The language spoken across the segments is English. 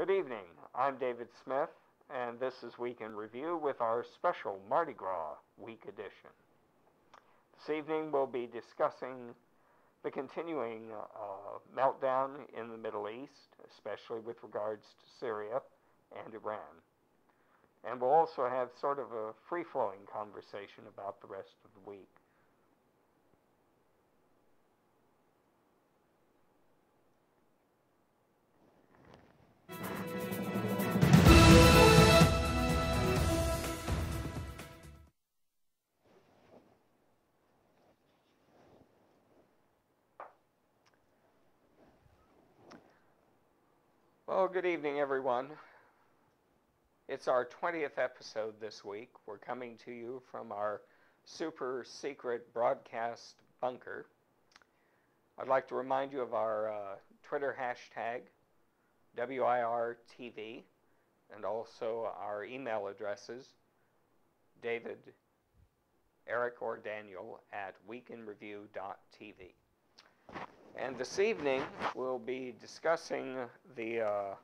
Good evening. I'm David Smith, and this is Week in Review with our special Mardi Gras Week edition. This evening we'll be discussing the continuing meltdown in the Middle East, especially with regards to Syria and Iran. And we'll also have sort of a free-flowing conversation about the rest of the week. Well, good evening, everyone. It's our 20th episode this week. We're coming to you from our super secret broadcast bunker. I'd like to remind you of our Twitter hashtag, WIRTV, and also our email addresses, David, Eric, or Daniel at weekinreview.tv. And this evening, we'll be discussing the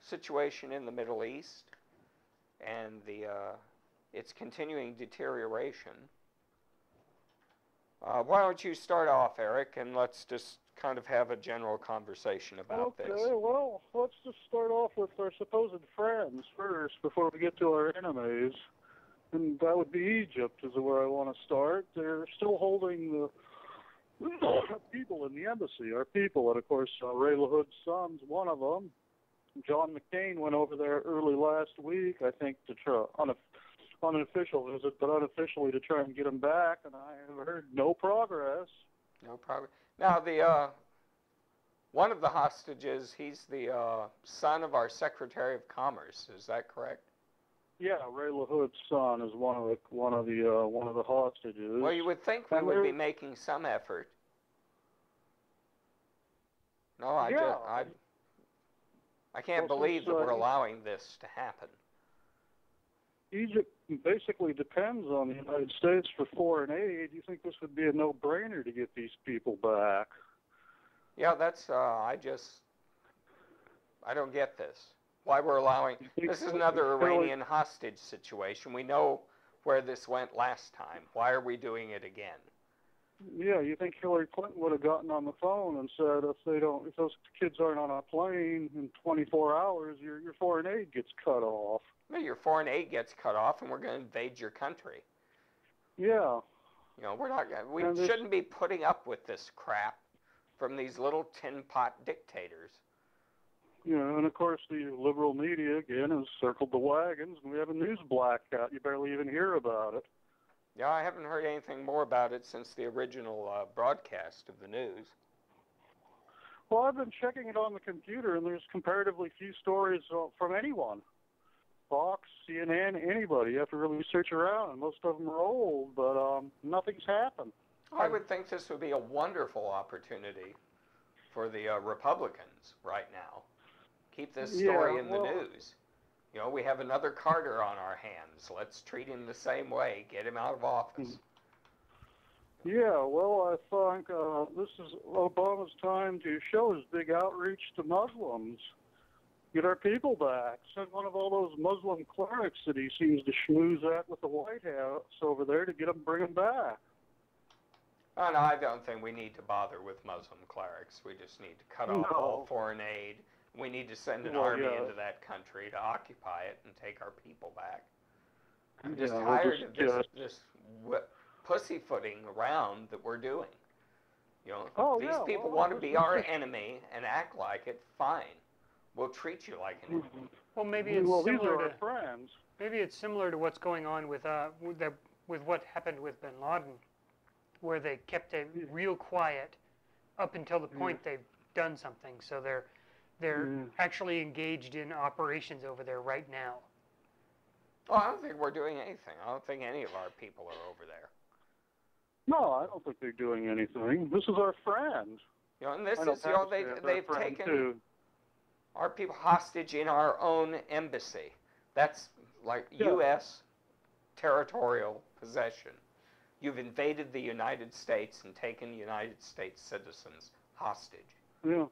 situation in the Middle East and its continuing deterioration. Why don't you start off, Eric, and let's just kind of have a general conversation about this. Okay, well, let's just start off with our supposed friends first before we get to our enemies. And that would be Egypt is where I want to start. They're still holding the people in the embassy, our people, and of course Ray LaHood's son's one of them. John McCain went over there early last week, I think, to try on an official visit, but unofficially to try and get him back, and I have heard no progress. No progress. Now, the one of the hostages, he's the son of our Secretary of Commerce. Is that correct? Yeah, Ray LaHood's son is one of the hostages. Well, you would think we would be making some effort. No, I can't believe that we're allowing this to happen. Egypt basically depends on the United States for foreign aid. You think this would be a no-brainer to get these people back? Yeah, that's, I don't get this. Why we're allowing, this is another Iranian hostage situation. We know where this went last time. Why are we doing it again? Yeah, you think Hillary Clinton would have gotten on the phone and said, if those kids aren't on a plane in 24 hours, your foreign aid gets cut off. Well, your foreign aid gets cut off, and we're going to invade your country. Yeah. You know, we shouldn't be putting up with this crap from these little tin pot dictators. You know, and of course the liberal media, again, has circled the wagons, and we have a news blackout. You barely even hear about it. Yeah, I haven't heard anything more about it since the original broadcast of the news. Well, I've been checking it on the computer, and there's comparatively few stories from anyone. Fox, CNN, anybody. You have to really search around, and most of them are old, but nothing's happened. I would think this would be a wonderful opportunity for the Republicans right now. Keep this story in the news. You know, we have another Carter on our hands. Let's treat him the same way. Get him out of office. Yeah, well, I think this is Obama's time to show his big outreach to Muslims. Get our people back. Send one of all those Muslim clerics that he seems to schmooze at with the White House over there to bring them back. Oh, no, I don't think we need to bother with Muslim clerics. We just need to cut off all foreign aid. We need to send an army into that country to occupy it and take our people back. I'm just tired of this pussyfooting around that we're doing. You know, these people want to be our enemy and act like it. Fine, we'll treat you like an enemy. Well, maybe it's similar to friends. Maybe it's similar to what's going on with what happened with Bin Laden, where they kept it real quiet up until the point they've done something. So they're actually engaged in operations over there right now. Well, I don't think we're doing anything. I don't think any of our people are over there. No, I don't think they're doing anything. This is our friend. You know, and this is, you know, they've taken our people hostage in our own embassy. That's like U.S. territorial possession. You've invaded the United States and taken United States citizens hostage. Yeah. You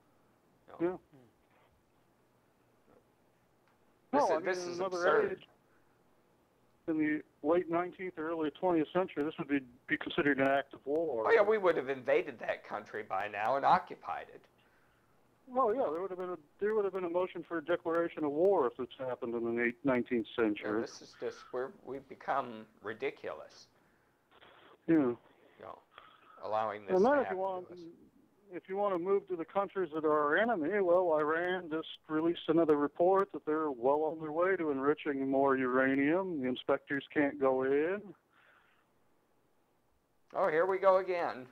know? This is another absurd. age, in the late 19th or early 20th century, this would be considered an act of war. Oh yeah, we would have invaded that country by now and occupied it. Oh yeah, there would have been a motion for a declaration of war if this happened in the 19th century. Yeah, this is just we've become ridiculous. Yeah. You know, allowing this And to then happen to us. if you want to move to the countries that are our enemy, well, Iran just released another report that they're well on their way to enriching more uranium. The inspectors can't go in. Oh, here we go again.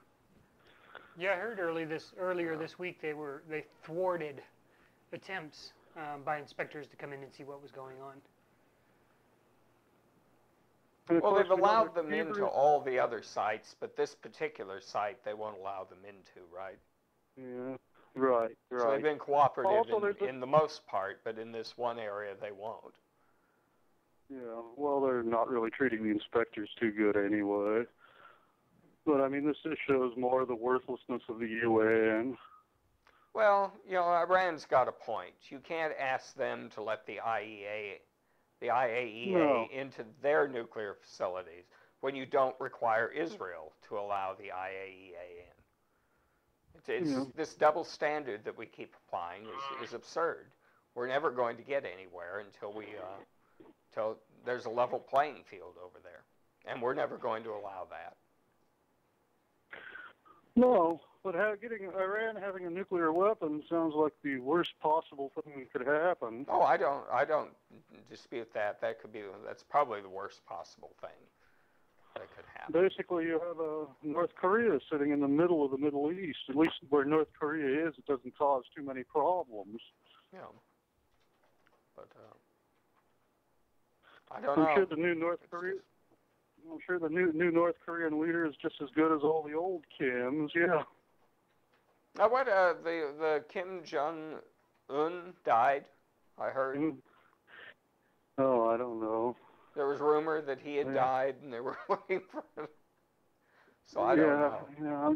Yeah, I heard earlier this week they thwarted attempts by inspectors to come in and see what was going on. Well, they've allowed them into all the other sites, but this particular site they won't allow them into, right? Yeah, right. So they've been cooperative Also, in the most part, but in this one area they won't. Yeah, well, they're not really treating the inspectors too good anyway. But, I mean, this just shows more of the worthlessness of the UN. Well, you know, Iran's got a point. You can't ask them to let the IAEA into their nuclear facilities when you don't require Israel to allow the IAEA in. It's this double standard that we keep applying is absurd. We're never going to get anywhere until there's a level playing field over there, and we're never going to allow that. No, but Iran having a nuclear weapon sounds like the worst possible thing that could happen. Oh, I don't dispute that. That's probably the worst possible thing that could happen. Basically, you have North Korea sitting in the middle of the Middle East. At least where North Korea is, it doesn't cause too many problems. Yeah. But I don't know. I'm sure the new North Korean leader is just as good as all the old Kims. Yeah. Now, what the Kim Jong-un died, I heard. Oh, I don't know. There was rumor that he had died, and they were looking for him. So I don't know. Yeah,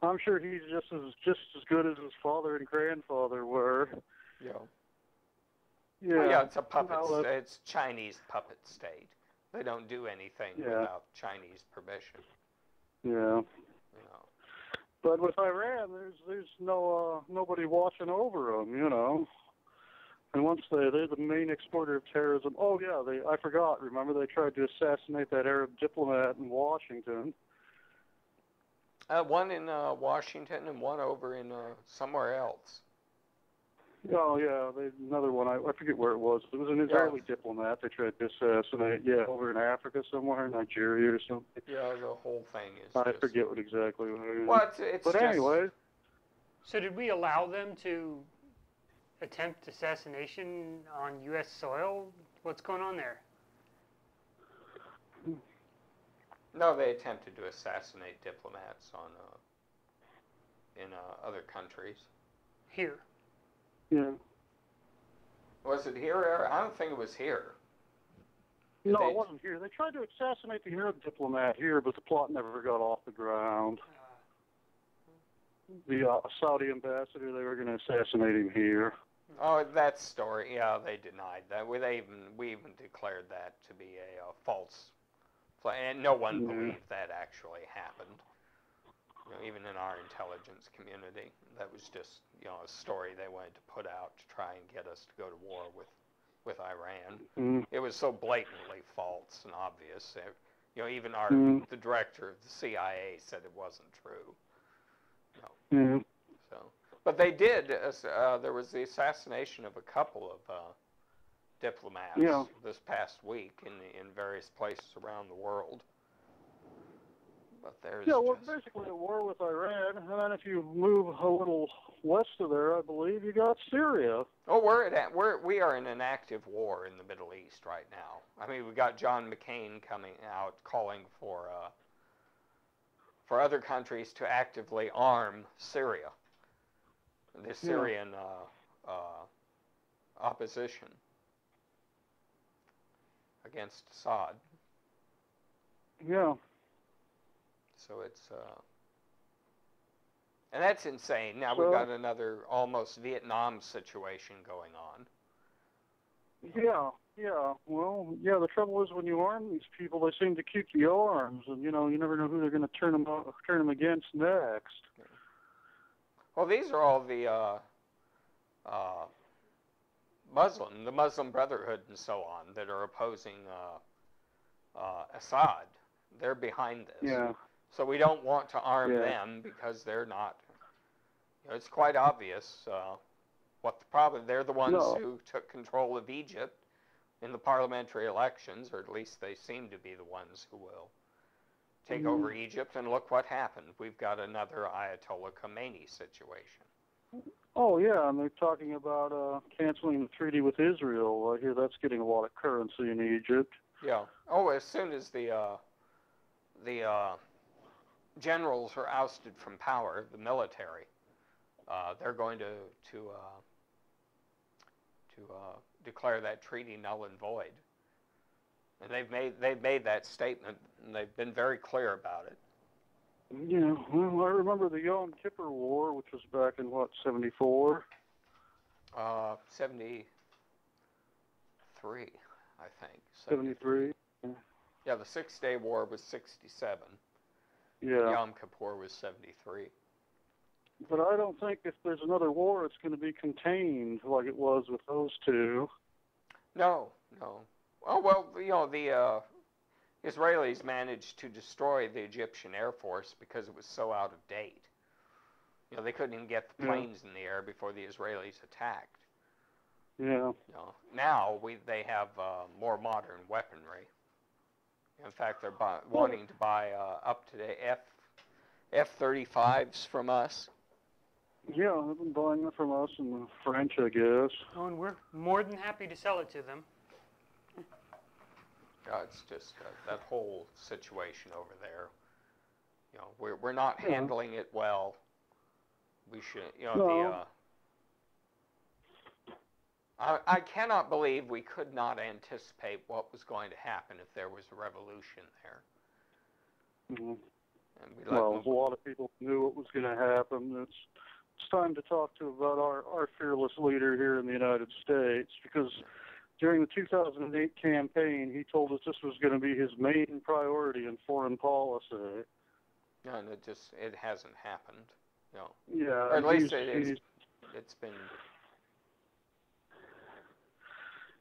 I'm sure he's just as good as his father and grandfather were. Yeah. Yeah. Well, yeah, it's a puppet. It's Chinese puppet state. They don't do anything without Chinese permission. Yeah. You know. But with Iran, there's nobody watching over them, you know. And once they're the main exporter of terrorism. Oh yeah, I forgot. Remember they tried to assassinate that Arab diplomat in Washington. One in Washington and one over in somewhere else. Oh yeah, another one. I forget where it was. It was an Israeli diplomat they tried to assassinate. Yeah, over in Africa somewhere, Nigeria or something. Yeah, the whole thing is. I forget exactly what it is. Well, it's but just, anyway. So did we allow them to attempt assassination on U.S. soil? What's going on there? No, they attempted to assassinate diplomats in other countries. Here. Yeah. Was it here? I don't think it was here. No, it wasn't here. They tried to assassinate the Arab diplomat here, but the plot never got off the ground. The Saudi ambassador, they were going to assassinate him here. Oh, that story. Yeah, they denied that. We even declared that to be a false, and no one believed that actually happened. You know, even in our intelligence community, that was just a story they wanted to put out to try and get us to go to war with Iran. It was so blatantly false and obvious. Even the director of the CIA said it wasn't true. So, but they did. There was the assassination of a couple of diplomats this past week in various places around the world. But there's we're basically at war with Iran, and then if you move a little west of there, I believe you got Syria. Oh, we are in an active war in the Middle East right now. I mean, we got John McCain coming out calling for other countries to actively arm Syria, the Syrian opposition against Assad. Yeah. So it's and that's insane. Now we've got another almost Vietnam situation going on. Yeah, yeah. Well, yeah. The trouble is when you arm these people, they seem to keep the arms, and you never know who they're going to turn them against next. Well, these are all the the Muslim Brotherhood and so on that are opposing Assad. They're behind this. Yeah. So we don't want to arm Yeah. them because they're not. It's quite obvious what the problem. They're the ones who took control of Egypt in the parliamentary elections, or at least they seem to be the ones who will take over Egypt. And look what happened. We've got another Ayatollah Khomeini situation. Oh, yeah, and they're talking about canceling the treaty with Israel. I hear that's getting a lot of currency in Egypt. Yeah. Oh, as soon as the generals are ousted from power, the military, they're going to declare that treaty null and void. And they've made that statement, and they've been very clear about it. Yeah, well, I remember the Yom Kippur War, which was back in, what, 74? 73, I think. 73? Yeah, the Six-Day War was 67. Yeah. Yom Kippur was 73. But I don't think if there's another war, it's going to be contained like it was with those two. No. Oh, well, the Israelis managed to destroy the Egyptian Air Force because it was so out of date. They couldn't even get the planes in the air before the Israelis attacked. Yeah. Now they have more modern weaponry. In fact, they're wanting to buy up-to-date F-35s from us. Yeah, they've been buying them from us and the French, I guess. Oh, and we're more than happy to sell it to them. It's just that whole situation over there. We're not handling it well. We should, I cannot believe we could not anticipate what was going to happen if there was a revolution there. Mm-hmm. And Well, a lot of people knew what was going to happen. It's time to talk about our fearless leader here in the United States, because during the 2008 campaign, he told us this was going to be his main priority in foreign policy. And it hasn't happened. Yeah. Or at least it's been.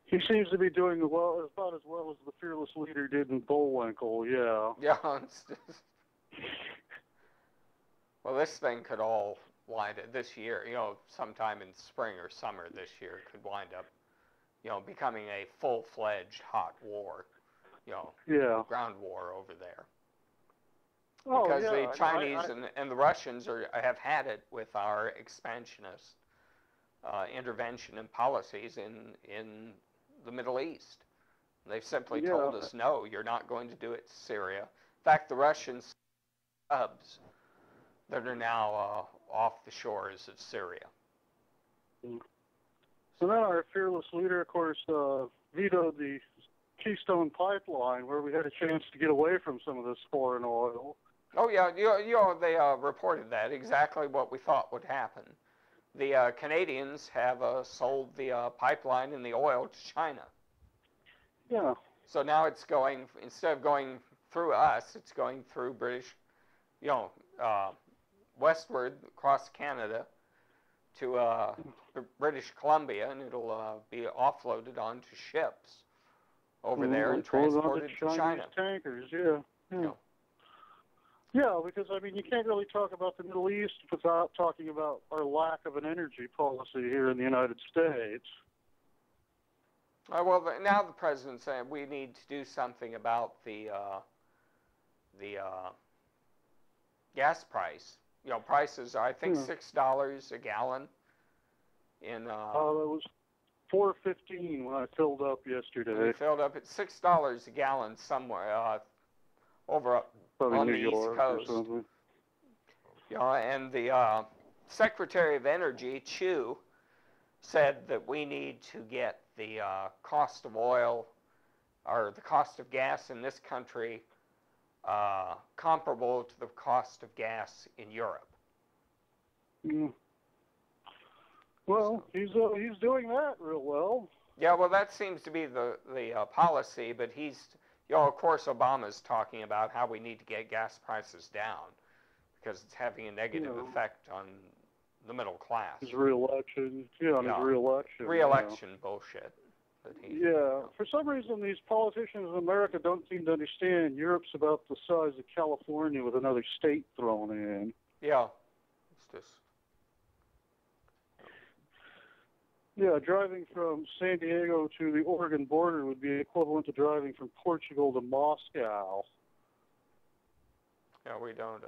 He seems to be doing about as well as the fearless leader did in Bullwinkle. Yeah. Yeah. It's just. Well, this thing could all wind up this year. Sometime in spring or summer this year could wind up. Becoming a full-fledged hot war, ground war over there. Because the Chinese and the Russians have had it with our expansionist intervention and policies in the Middle East. They've simply told us, no, you're not going to do it to Syria. In fact, the Russians subs that are now off the shores of Syria. So then our fearless leader, of course, vetoed the Keystone Pipeline, where we had a chance to get away from some of this foreign oil. Oh, yeah, they reported that, exactly what we thought would happen. The Canadians have sold the pipeline and the oil to China. Yeah. So now it's going, instead of going through us, it's going through westward across Canada to British Columbia, and it'll be offloaded onto ships over there and transported to China. Tankers, yeah. Yeah, because, you can't really talk about the Middle East without talking about our lack of an energy policy here in the United States. Well, now the president's saying we need to do something about the gas price. Prices are, I think, $6 a gallon. It was $4.15 when I filled up yesterday. We filled up at $6 a gallon somewhere over on the East Coast. And the Secretary of Energy, Chu, said that we need to get the cost of oil or the cost of gas in this country comparable to the cost of gas in Europe. Yeah. Well, he's doing that real well. Yeah, well, that seems to be the policy, but of course, Obama's talking about how we need to get gas prices down because it's having a negative effect on the middle class. His re-election, his re-election. Re-election bullshit. For some reason, these politicians in America don't seem to understand Europe's about the size of California with another state thrown in. Yeah, it's just... Yeah, driving from San Diego to the Oregon border would be equivalent to driving from Portugal to Moscow. Yeah, we don't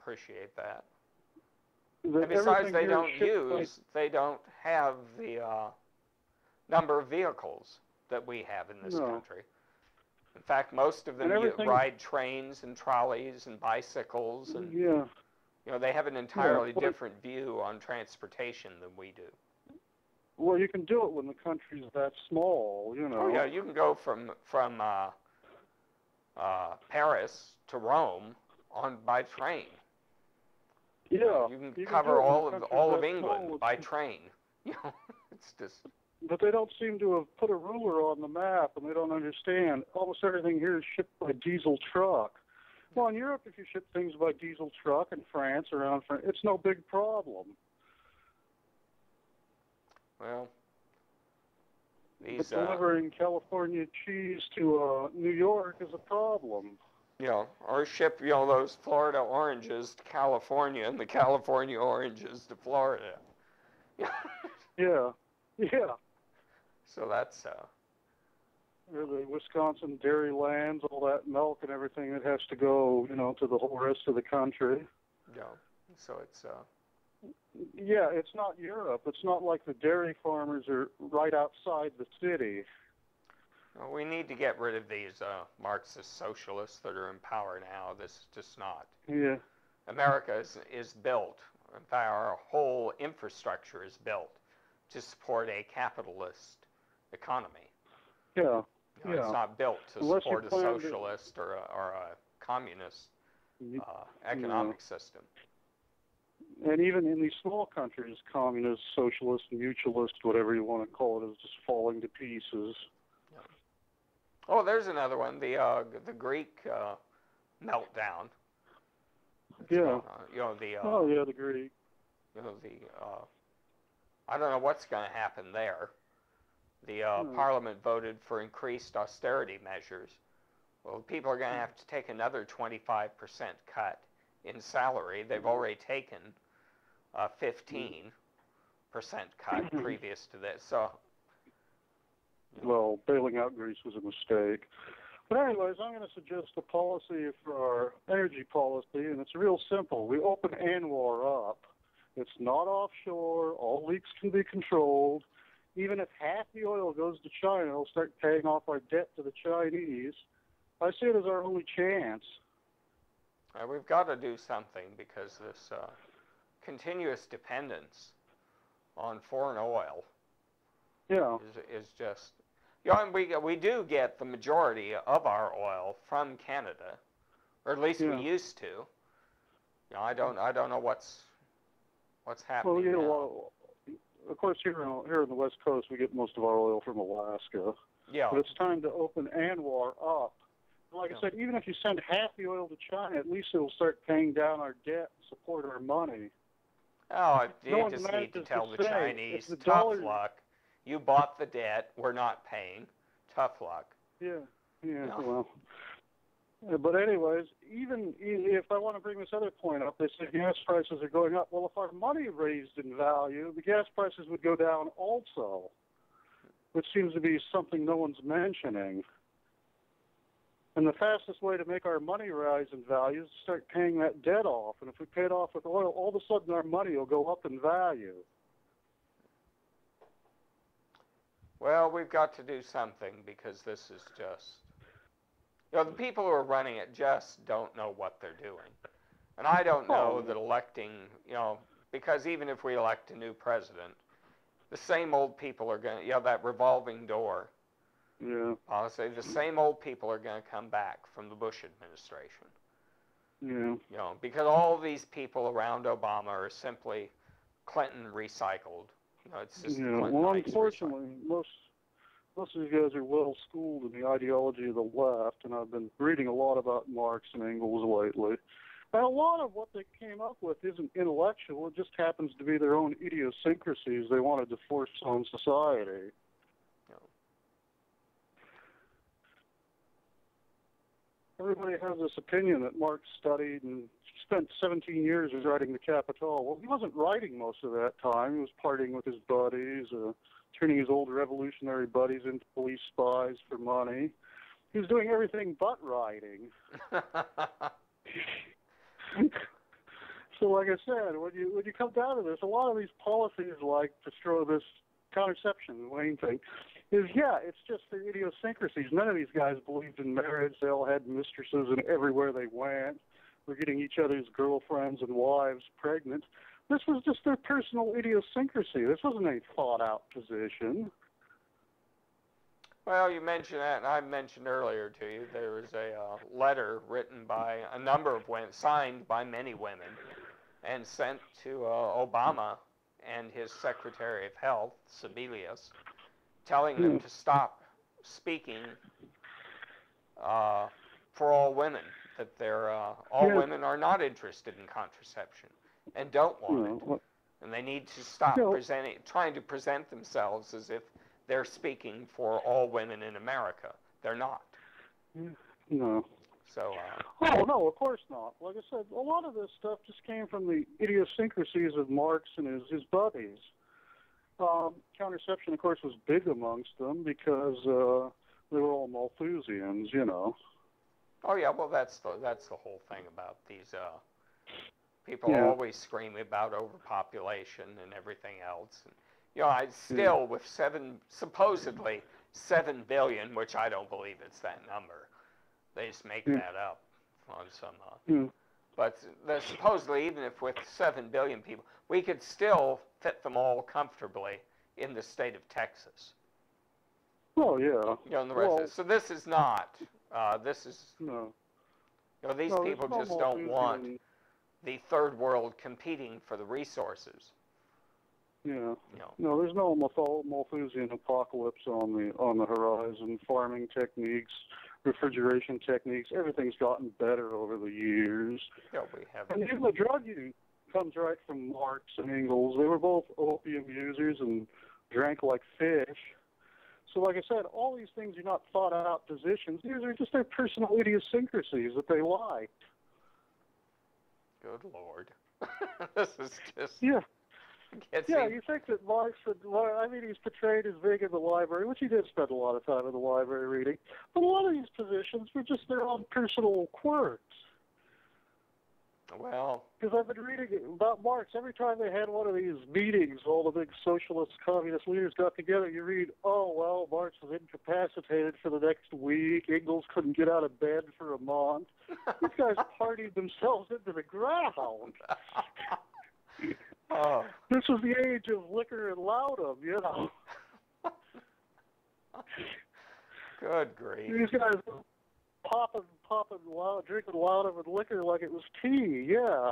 appreciate that. And besides, they don't have the number of vehicles that we have in this country. In fact, most of them ride trains and trolleys and bicycles, and they have an entirely different view on transportation than we do. Well, you can do it when the country's that small, Oh yeah, you can go from Paris to Rome by train. Yeah, you can cover all of England by train. It's just. But they don't seem to have put a ruler on the map, and they don't understand. Almost everything here is shipped by diesel truck. Well, in Europe, if you ship things by diesel truck, in France, around France, it's no big problem. Well, but delivering California cheese to New York is a problem. Or ship, those Florida oranges to California and the California oranges to Florida. Yeah. So that's... Or the Wisconsin dairy lands, all that milk and everything that has to go, to the whole rest of the country. Yeah, so it's... Yeah, it's not Europe. It's not like the dairy farmers are right outside the city. Well, we need to get rid of these Marxist socialists that are in power now. This is just not. Yeah. America is built. In fact, our whole infrastructure is built to support a capitalist economy. Yeah. It's not built to support a socialist or a communist economic system. And even in these small countries, communist, socialist, mutualist, whatever you want to call it, is just falling to pieces. Yeah. Oh, there's another one. The Greek meltdown. Yeah. The Greek. I don't know what's going to happen there. The Parliament voted for increased austerity measures. Well, people are going to have to take another 25% cut in salary. They've already taken a 15% cut previous to this. So, well, bailing out Greece was a mistake. But anyways, I'm going to suggest a policy for our energy policy, and it's real simple. We open ANWR up. It's not offshore. All leaks can be controlled. Even if half the oil goes to China, we'll start paying off our debt to the Chinese. I see it as our only chance. We've got to do something because this continuous dependence on foreign oil is just... and we do get the majority of our oil from Canada, or at least we used to. I don't know what's happening now. Well, of course, here on the West Coast, we get most of our oil from Alaska. Yeah. But it's time to open ANWR up. Like I said, even if you send half the oil to China, at least it'll start paying down our debt and support our money. Oh, you just need to tell the Chinese, tough luck. You bought the debt. We're not paying. Tough luck. Yeah. Well. But anyways, even if I want to bring this other point up, they say gas prices are going up. Well, if our money raised in value, the gas prices would go down also, which seems to be something no one's mentioning. And the fastest way to make our money rise in value is to start paying that debt off. And if we pay it off with oil, all of a sudden our money will go up in value. Well, we've got to do something because this is just... the people who are running it just don't know what they're doing. And I don't know that electing, because even if we elect a new president, the same old people are going to, that revolving door. Yeah. Honestly, the same old people are going to come back from the Bush administration. Yeah. Because all these people around Obama are simply Clinton recycled You know, it's just Yeah. Clinton Well, Heights unfortunately, most of you guys are well schooled in the ideology of the left, and I've been reading a lot about Marx and Engels lately. And a lot of what they came up with isn't intellectual. It just happens to be their own idiosyncrasies they wanted to force on society. No. Everybody has this opinion that Marx studied and spent 17 years writing the Capital. Well, he wasn't writing most of that time. He was partying with his buddies, turning his old revolutionary buddies into police spies for money. He was doing everything but writing. So, like I said, when you come down to this, a lot of these policies, like this contraception, the main thing, is, it's just their idiosyncrasies. None of these guys believed in marriage. They all had mistresses, and everywhere they went, were getting each other's girlfriends and wives pregnant. This was just their personal idiosyncrasy. This wasn't a thought-out position. Well, you mentioned that, and I mentioned earlier to you, there was a letter written by a number of women, signed by many women, and sent to Obama and his Secretary of Health, Sebelius, telling them to stop speaking for all women, that all women are not interested in contraception and don't want it. And they need to stop trying to present themselves as if they're speaking for all women in America. They're not. No. So. Oh, no, of course not. Like I said, a lot of this stuff just came from the idiosyncrasies of Marx and his buddies. Contraception, of course, was big amongst them because they were all Malthusians, you know. Oh yeah, well that's the whole thing about these people always scream about overpopulation and everything else. And, you know, I still with supposedly 7 billion, which I don't believe it's that number. They just make that up on some. But supposedly, even if with 7 billion people, we could still fit them all comfortably in the state of Texas. Oh yeah. You know, and the rest so this is not. This is. No. You know, these people just don't want the third world competing for the resources. Yeah. No, there's no Malthusian apocalypse on the horizon. Farming techniques, refrigeration techniques, everything's gotten better over the years. Yeah, we have. And even the drug use comes right from Marx and Engels. They were both opium users and drank like fish. So, like I said, all these things are not thought-out positions. These are just their personal idiosyncrasies that they liked. Good Lord. This is just... Yeah. You think that Marx he's portrayed as big in the library, which he did spend a lot of time in the library reading, but a lot of these positions were just their own personal quirks. Well... Because I've been reading about Marx. Every time they had one of these meetings, all the big socialist, communist leaders got together, you read, oh, well, Marx was incapacitated for the next week. Engels couldn't get out of bed for a month. These guys partied themselves into the ground. Oh. This was the age of liquor and laudum, you know. Good grief. These guys popping, drinking laudum and liquor like it was tea, yeah.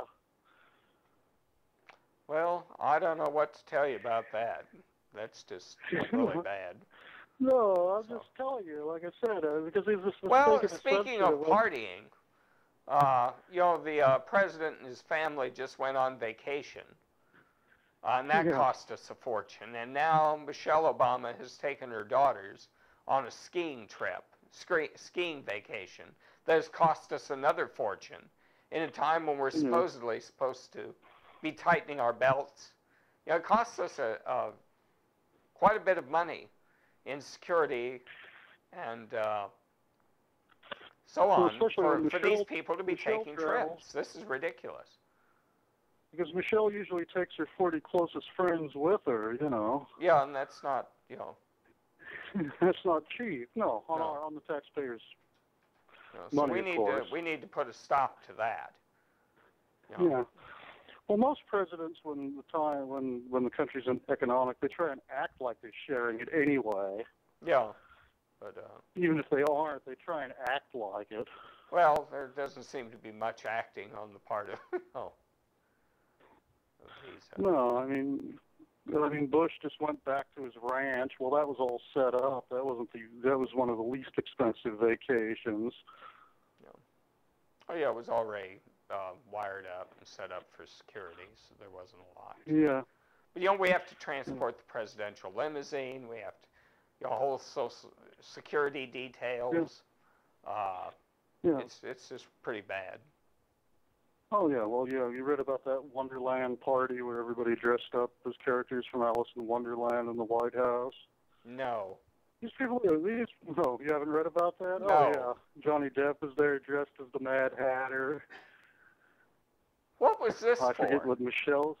Well, I don't know what to tell you about that. That's just really bad. No, I'm just telling you, like I said, because he's just... Well, speaking of partying, you know, the president and his family just went on vacation. And that cost us a fortune. And now Michelle Obama has taken her daughters on a skiing trip, skiing vacation, that has cost us another fortune in a time when we're supposedly supposed to be tightening our belts. You know, it costs us quite a bit of money in security and so on for these people to be taking trips. This is ridiculous. Because Michelle usually takes her 40 closest friends with her, you know. Yeah, and that's not, you know. That's not cheap. No, on the taxpayers' money, of course. We need to put a stop to that. You know. Yeah. Well, most presidents, when the country's economic, they try and act like they're sharing it anyway. Yeah. But even if they aren't, they try and act like it. Well, there doesn't seem to be much acting on the part of... No, I mean, I mean, Bush just went back to his ranch. Well, that was all set up. That was one of the least expensive vacations. Yeah. Oh yeah, it was already wired up and set up for security, so there wasn't a lot. Yeah. But we have to transport the presidential limousine. We have to, whole social security details. Yeah. It's just pretty bad. Oh, yeah. Well, yeah, you read about that Wonderland party where everybody dressed up as characters from Alice in Wonderland in the White House? No. No, you haven't read about that? No. Oh, yeah. Johnny Depp was there dressed as the Mad Hatter. What was this for? I forget what Michelle's...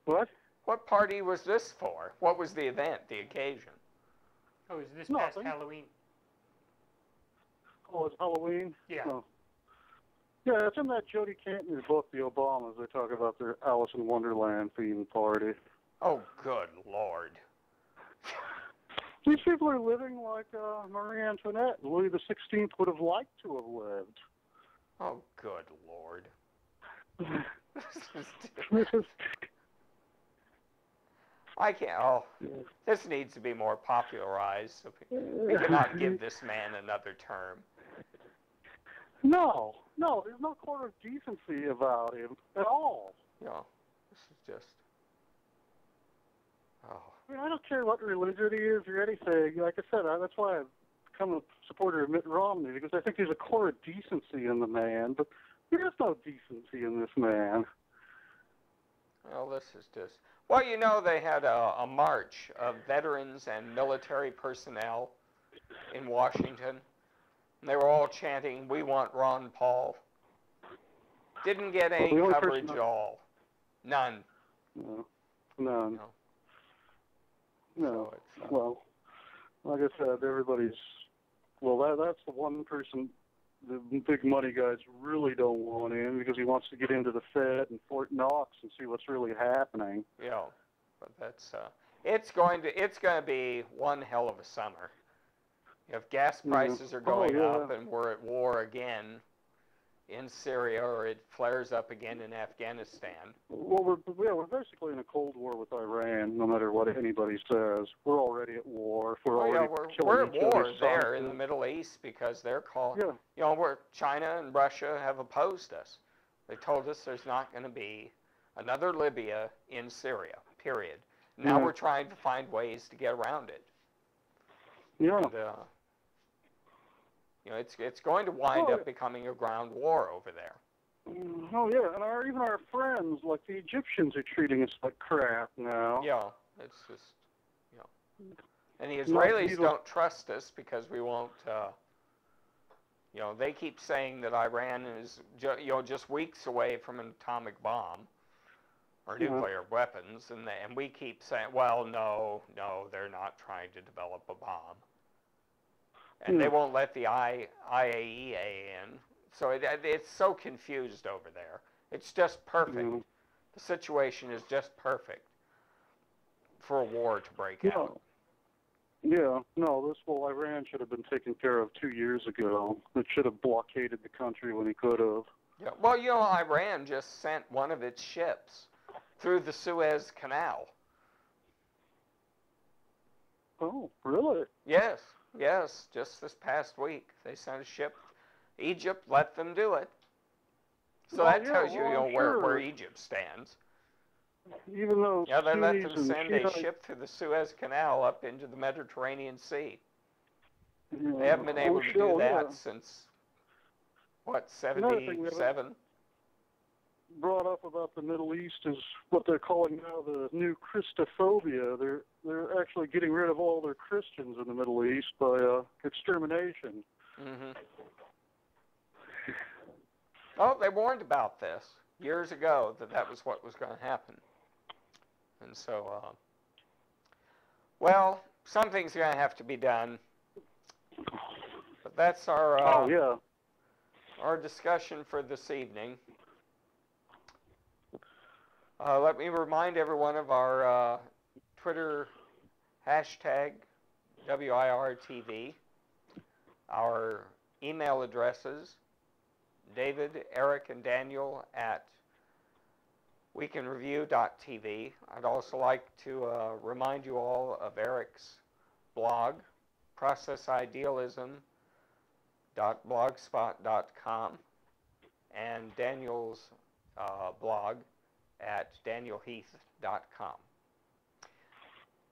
What? What party was this for? What was the event, the occasion? Oh, is this past Halloween? Oh, it's Halloween? Yeah. Oh. Yeah, it's in that Jody Cantner book, The Obamas. They talk about their Alice in Wonderland themed party. Oh, good Lord. These people are living like Marie Antoinette. Louis XVI would have liked to have lived. Oh, good Lord. I can't. Oh, this needs to be more popularized. So we cannot give this man another term. No, there's no core of decency about him at all. No, this is just. Oh. I mean, I don't care what religion he is or anything. Like I said, that's why I've become a supporter of Mitt Romney, because I think there's a core of decency in the man, but there is no decency in this man. Well, this is just... Well, they had a march of veterans and military personnel in Washington. And they were all chanting, "We want Ron Paul." Didn't get any coverage at all. None. No. None. No. So well, like I said, everybody's... Well, that's the one person the big money guys really don't want in, because he wants to get into the Fed and Fort Knox and see what's really happening. Yeah, but that's it's going to be one hell of a summer. If gas prices are going up and we're at war again in Syria, or it flares up again in Afghanistan. Well, we're basically in a Cold War with Iran, no matter what anybody says. We're already at war. We're at war there in the Middle East, because they're calling. Yeah. China and Russia have opposed us. They told us there's not going to be another Libya in Syria. Period. Now we're trying to find ways to get around it. Yeah. And, it's going to wind up becoming a ground war over there. Oh, yeah, and even our friends, like the Egyptians, are treating us like crap now. Yeah, it's just, And the Israelis don't trust us because we won't, they keep saying that Iran is, just weeks away from an atomic bomb or nuclear weapons, and we keep saying, well, no, they're not trying to develop a bomb. And they won't let the IAEA in. So it's so confused over there. It's just perfect. The situation is just perfect for a war to break out. Yeah, no, Iran should have been taken care of 2 years ago. It should have blockaded the country when he could have. Yeah, well, Iran just sent one of its ships through the Suez Canal. Oh, really? Yes, just this past week. They sent a ship. Egypt let them do it. So that tells you, where Egypt stands. Even though they let them send a ship through the Suez Canal up into the Mediterranean Sea. They haven't been able to do that since, 77? Brought up about the Middle East is what they're calling now the new Christophobia. They're actually getting rid of all their Christians in the Middle East by extermination. Mm-hmm. Oh, they warned about this years ago, that was what was going to happen. And so, something's going to have to be done. But that's our our discussion for this evening. Let me remind everyone of our Twitter hashtag, WIRTV, our email addresses, David, Eric, and Daniel at weekinreview.tv. I'd also like to remind you all of Eric's blog, processidealism.blogspot.com, and Daniel's blog at danielheath.com.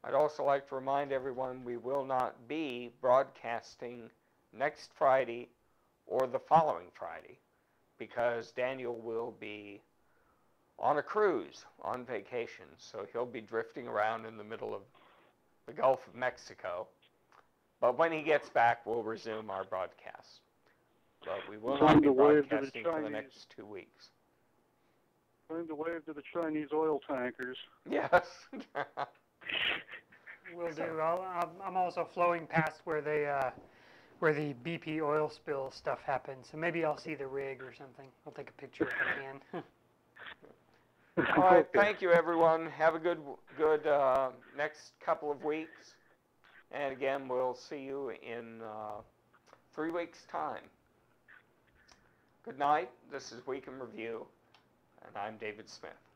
I'd also like to remind everyone we will not be broadcasting next Friday or the following Friday because Daniel will be on a cruise, on vacation, so he'll be drifting around in the middle of the Gulf of Mexico. But when he gets back, we'll resume our broadcast. But we will not be broadcasting for the next 2 weeks. Time to wave to the Chinese oil tankers. Yes. Will do. I'm also flowing past where where the BP oil spill stuff happened, so maybe I'll see the rig or something. I'll take a picture if I can. All right, thank you, everyone. Have a good next couple of weeks. And again, we'll see you in 3 weeks' time. Good night. This is Week in Review, and I'm David Smith.